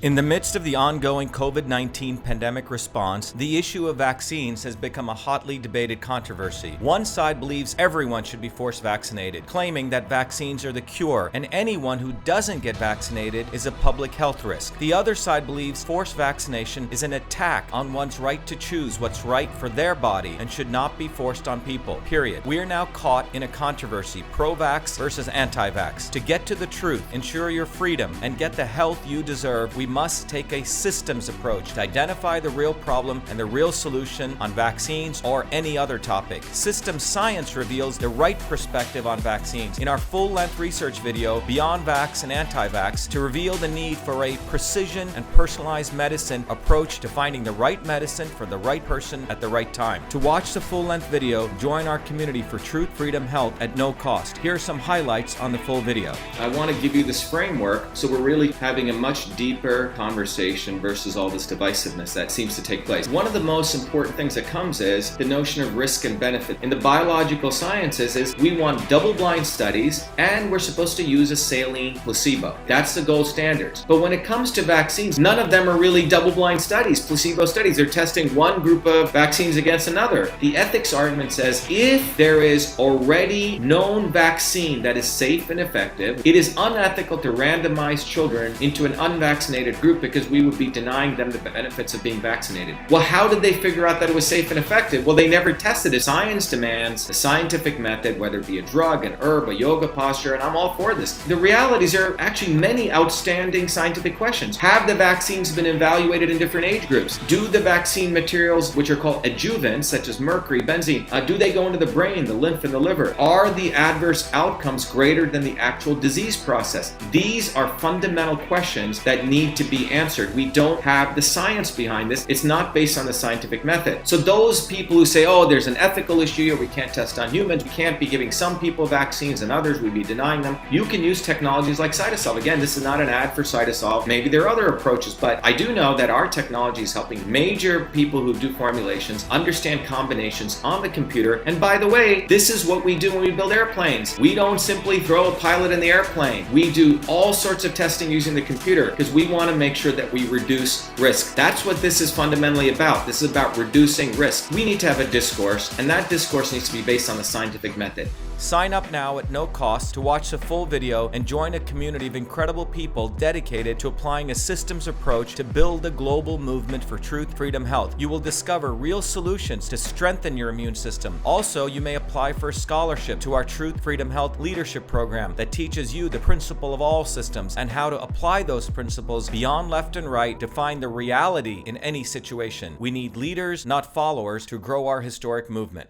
In the midst of the ongoing COVID-19 pandemic response, the issue of vaccines has become a hotly debated controversy. One side believes everyone should be forced vaccinated, claiming that vaccines are the cure, and anyone who doesn't get vaccinated is a public health risk. The other side believes forced vaccination is an attack on one's right to choose what's right for their body and should not be forced on people, period. We are now caught in a controversy, pro-vax versus anti-vax. To get to the truth, ensure your freedom, and get the health you deserve, we must take a systems approach to identify the real problem and the real solution on vaccines or any other topic. System science reveals the right perspective on vaccines in our full-length research video, Beyond Vax and Anti-Vax, to reveal the need for a precision and personalized medicine approach to finding the right medicine for the right person at the right time. To watch the full-length video, join our community for truth, freedom, health at no cost. Here are some highlights on the full video. I want to give you this framework so we're really having a much deeper conversation versus all this divisiveness that seems to take place. One of the most important things that comes is the notion of risk and benefit. In the biological sciences is we want double-blind studies and we're supposed to use a saline placebo. That's the gold standards. But when it comes to vaccines, none of them are really double-blind studies, placebo studies. They're testing one group of vaccines against another. The ethics argument says if there is already known vaccine that is safe and effective, it is unethical to randomize children into an unvaccinated group because we would be denying them the benefits of being vaccinated. Well, how did they figure out that it was safe and effective? Well, they never tested it. Science demands a scientific method, whether it be a drug, an herb, a yoga posture, and I'm all for this. The realities are actually many outstanding scientific questions. Have the vaccines been evaluated in different age groups? Do the vaccine materials, which are called adjuvants, such as mercury, benzene, do they go into the brain, the lymph, and the liver? Are the adverse outcomes greater than the actual disease process? These are fundamental questions that need to be answered. We don't have the science behind this. It's not based on the scientific method. So those people who say, oh, there's an ethical issue here, we can't test on humans, we can't be giving some people vaccines and others, we'd be denying them. You can use technologies like CytoSolve. Again, this is not an ad for CytoSolve. Maybe there are other approaches, but I do know that our technology is helping major people who do formulations understand combinations on the computer. And by the way, this is what we do when we build airplanes. We don't simply throw a pilot in the airplane. We do all sorts of testing using the computer because we want to make sure that we reduce risk. That's what this is fundamentally about. This is about reducing risk. We need to have a discourse, and that discourse needs to be based on the scientific method. Sign up now at no cost to watch the full video and join a community of incredible people dedicated to applying a systems approach to build a global movement for truth, freedom, health. You will discover real solutions to strengthen your immune system. Also, you may apply for a scholarship to our Truth, Freedom, Health leadership program that teaches you the principle of all systems and how to apply those principles beyond left and right to find the reality in any situation. We need leaders, not followers, to grow our historic movement.